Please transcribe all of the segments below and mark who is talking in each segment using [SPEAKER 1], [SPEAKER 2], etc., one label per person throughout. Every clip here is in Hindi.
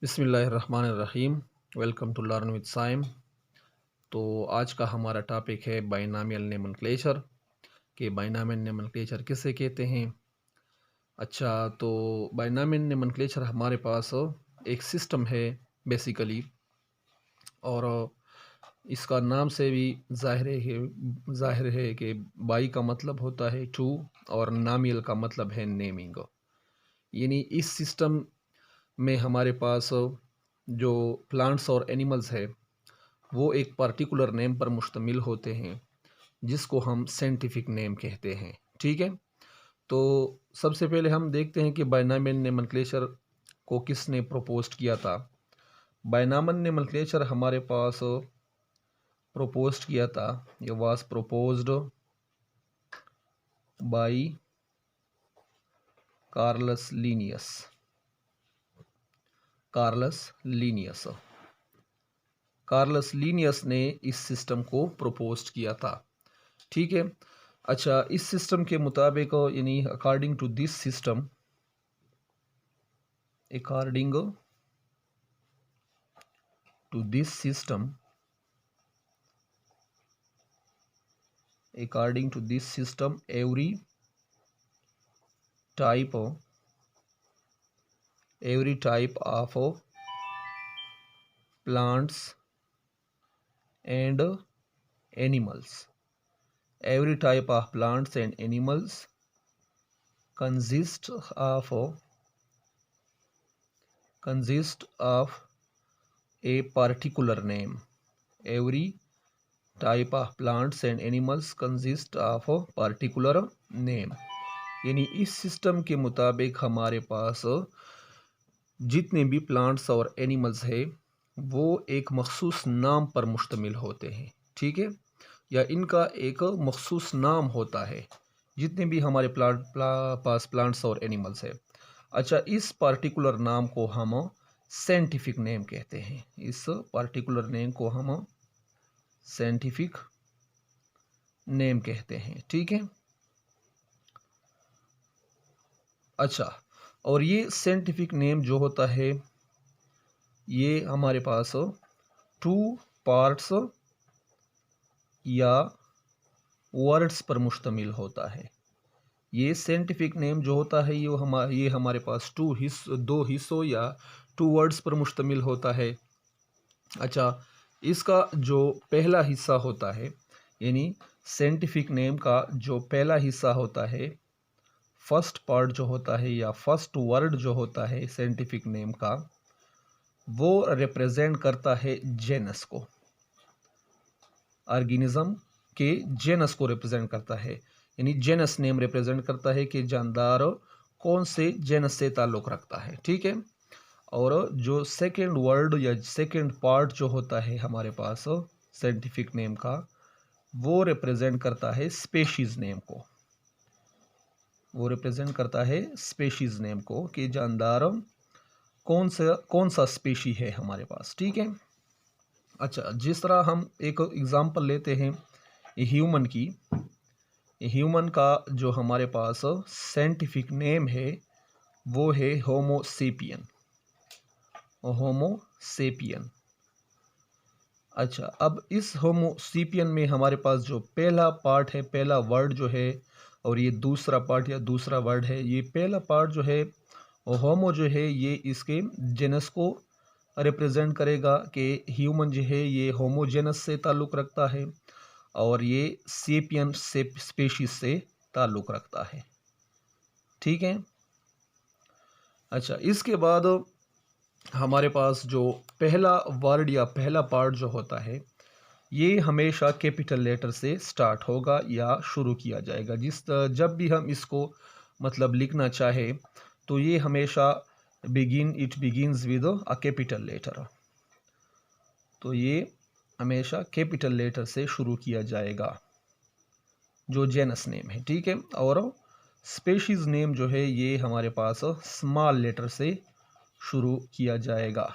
[SPEAKER 1] बिस्मिल्लाहिर्रहमानिर्रहीम। Welcome to learn with Saim. तो आज का हमारा टॉपिक है बाइनामियल नोमेनक्लेचर कि बाइनामियल नोमेनक्लेचर किसे कहते हैं। अच्छा, तो बाइनामियल नोमेनक्लेचर हमारे पास एक सिस्टम है बेसिकली, और इसका नाम से भी ज़ाहिर है कि बाई का मतलब होता है टू और नामियल का मतलब है नेमिंग। यानी इस सिस्टम में हमारे पास जो प्लांट्स और एनिमल्स है वो एक पर्टिकुलर नेम पर मुश्तमिल होते हैं जिसको हम साइंटिफिक नेम कहते हैं। ठीक है, तो सबसे पहले हम देखते हैं कि बायनॉमियल नोमेनक्लेचर को किसने प्रपोज किया था। बायनॉमियल नोमेनक्लेचर हमारे पास प्रपोज किया था, ये was proposed by Carolus Linnaeus. Carolus Linnaeus ने इस सिस्टम को प्रपोज किया था। ठीक है। अच्छा, इस सिस्टम के मुताबिक यानी according to this system, according to this system according to this system, type every type of plants and animals, every type of plants and animals consist of a particular name. Every type of plants and animals consist of a particular name। यानी इस सिस्टम के मुताबिक हमारे पास जितने भी प्लांट्स और एनिमल्स है वो एक मखसूस नाम पर मुश्तमिल होते हैं। ठीक है, या इनका एक मखसूस नाम होता है जितने भी हमारे पास प्लांट्स और एनिमल्स है। अच्छा, इस पार्टिकुलर नाम को हम साइंटिफिक नेम कहते हैं। इस पार्टिकुलर नेम को हम साइंटिफिक नेम कहते हैं। ठीक है। अच्छा, और ये साइंटिफिक नेम जो होता है ये हमारे पास टू पार्ट्स या वर्ड्स पर मुश्तमिल होता है। ये साइंटिफिक नेम जो होता है ये हमारे पास दो हिस्सों या टू वर्ड्स पर मुश्तमिल होता है। अच्छा, इसका जो पहला हिस्सा होता है यानी साइंटिफिक नेम का जो पहला हिस्सा होता है, फर्स्ट पार्ट जो होता है या फर्स्ट वर्ड जो होता है साइंटिफिक नेम का, वो रिप्रेजेंट करता है जेनस को, ऑर्गेनिज्म के जेनस को रिप्रेजेंट करता है। यानी जेनस नेम रिप्रेजेंट करता है कि जानदार कौन से जेनस से ताल्लुक़ रखता है। ठीक है। और जो सेकंड वर्ड या सेकंड पार्ट जो होता है हमारे पास साइंटिफिक नेम का, वो रिप्रेजेंट करता है स्पेशीज़ नेम को, वो रिप्रेजेंट करता है स्पेशीज़ नेम को कि जानदार कौन सा स्पेशी है हमारे पास। ठीक है। अच्छा, जिस तरह हम एक एग्ज़ाम्पल लेते हैं ह्यूमन की, ह्यूमन का जो हमारे पास साइंटिफिक नेम है वो है होमोसेपियन। होमोसेपियन। अच्छा, अब इस होमोसेपियन में हमारे पास जो पहला पार्ट है, पहला वर्ड जो है, और ये दूसरा पार्ट या दूसरा वर्ड है, ये पहला पार्ट जो है होमो जो है ये इसके जेनस को रिप्रेजेंट करेगा कि ह्यूमन जो है ये होमोजेनस से ताल्लुक़ रखता है और ये सेपियन से स्पेशीज से ताल्लुक़ रखता है। ठीक है। अच्छा, इसके बाद हमारे पास जो पहला वर्ड या पहला पार्ट जो होता है ये हमेशा कैपिटल लेटर से स्टार्ट होगा या शुरू किया जाएगा। जब भी हम इसको मतलब लिखना चाहे तो ये हमेशा it begins with a capital letter, तो ये हमेशा कैपिटल लेटर से शुरू किया जाएगा जो जेनस नेम है। ठीक है। और स्पेशीज़ नेम जो है ये हमारे पास स्मॉल लेटर से शुरू किया जाएगा,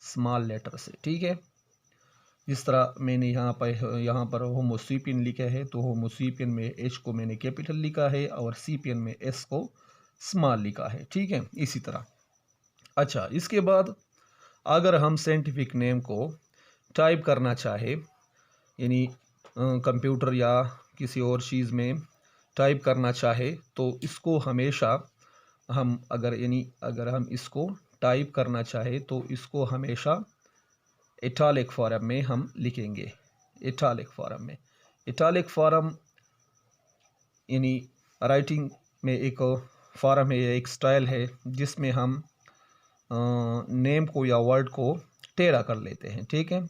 [SPEAKER 1] स्मॉल लेटर से। ठीक है। जिस तरह मैंने यहाँ पर होमोसेपियन लिखा है तो होमोसेपियन में एच को मैंने कैपिटल लिखा है और सीपियन में एस को स्मॉल लिखा है। ठीक है। इसी तरह अच्छा, इसके बाद अगर हम साइंटिफिक नेम को टाइप करना चाहे, यानी कंप्यूटर या किसी और चीज़ में टाइप करना चाहे, तो इसको हमेशा हम अगर हम इसको टाइप करना चाहे तो इसको हमेशा इटालिक फॉर्म में हम लिखेंगे। इटालिक फॉर्म में, इटालिक फॉर्म यानी राइटिंग में एक फॉर्म है, एक स्टाइल है जिसमें हम नेम को या वर्ड को टेढ़ा कर लेते हैं। ठीक है,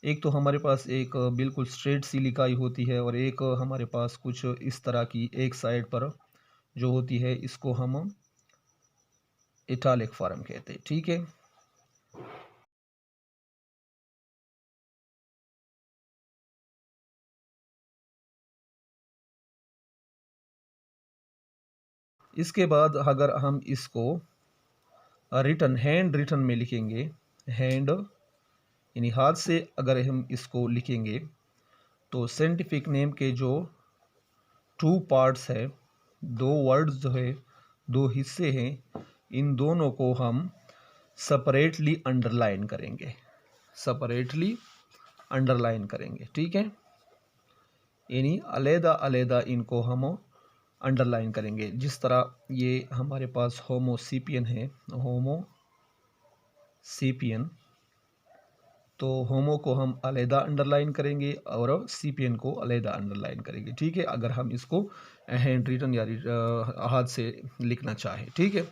[SPEAKER 1] एक तो हमारे पास एक बिल्कुल स्ट्रेट सी लिखाई होती है और एक हमारे पास कुछ इस तरह की एक साइड पर जो होती है, इसको हम इटालिक फॉर्म कहते हैं। ठीक है, इसके बाद अगर हम इसको हैंड रिटन में लिखेंगे, हैंड यानी हाथ से अगर हम इसको लिखेंगे, तो साइंटिफिक नेम के जो टू पार्ट्स है, दो वर्ड्स जो है, दो हिस्से हैं, इन दोनों को हम सेपरेटली अंडरलाइन करेंगे, सेपरेटली अंडरलाइन करेंगे। ठीक है, यानी अलहदा अलहदा इनको हम अंडरलाइन करेंगे। जिस तरह ये हमारे पास होमोसेपियन है, होमोसेपियन, तो होमो को हम अलहदा अंडरलाइन करेंगे और सीपियन को अलहदा अंडरलाइन करेंगे। ठीक है, अगर हम इसको हैंड रिटन या हाथ से लिखना चाहें। ठीक है,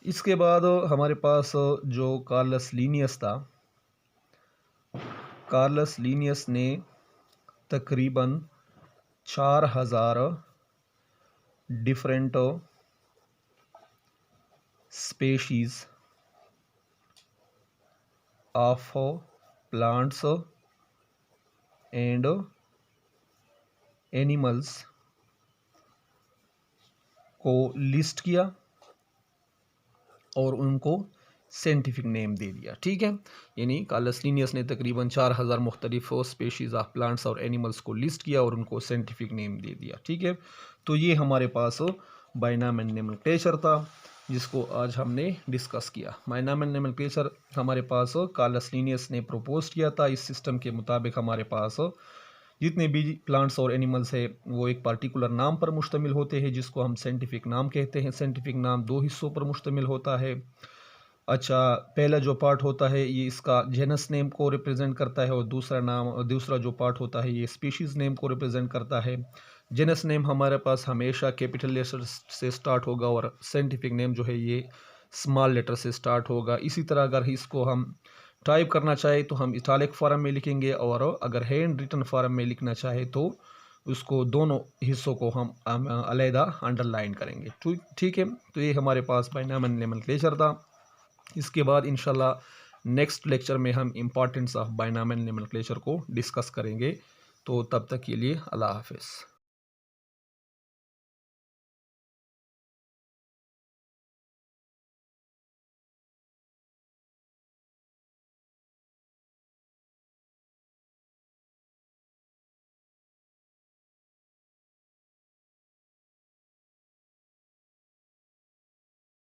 [SPEAKER 1] इसके बाद हमारे पास जो कार्लस लीनियस था, कार्लस लीनियस ने तकरीबन 4000 different species of plants and animals को लिस्ट किया और उनको साइंटिफिक नेम दे दिया। ठीक है, यानी कार्लस लीनियस ने तकरीबन 4000 मुख्तलिफ स्पेशीज़ ऑफ प्लांट्स और एनिमल्स को लिस्ट किया और उनको साइंटिफिक नेम दे दिया। ठीक है, तो ये हमारे पास बायनॉमियल नोमेनक्लेचर था जिसको आज हमने डिस्कस किया। बायनॉमियल नोमेनक्लेचर हमारे पास कार्लस लीनियस ने प्रपोज किया था। इस सिस्टम के मुताबिक हमारे पास जितने भी प्लांट्स और एनिमल्स है वो एक पार्टिकुलर नाम पर मुश्तमिल होते हैं जिसको हम साइंटिफिक नाम कहते हैं। साइंटिफिक नाम दो हिस्सों पर मुश्तमिल होता है। अच्छा, पहला जो पार्ट होता है ये इसका जेनस नेम को रिप्रेजेंट करता है और दूसरा जो पार्ट होता है ये स्पीशीज़ नेम को रिप्रेजेंट करता है। जेनस नेम हमारे पास हमेशा कैपिटल लेटर से स्टार्ट होगा और साइंटिफिक नेम जो है ये स्मॉल लेटर से स्टार्ट होगा। इसी तरह अगर इसको हम टाइप करना चाहे तो हम इटालिक फॉर्म में लिखेंगे और अगर हैंड रिटन फॉर्म में लिखना चाहे तो उसको दोनों हिस्सों को हम अलहदा अंडरलाइन करेंगे। ठीक है, तो ये हमारे पास बायनॉमियल नोमेनक्लेचर था। इसके बाद इंशाल्लाह नेक्स्ट लेक्चर में हम इम्पॉर्टेंस ऑफ बायनॉमियल नोमेनक्लेचर को डिस्कस करेंगे। तो तब तक के लिए अल्लाह हाफ़िज़।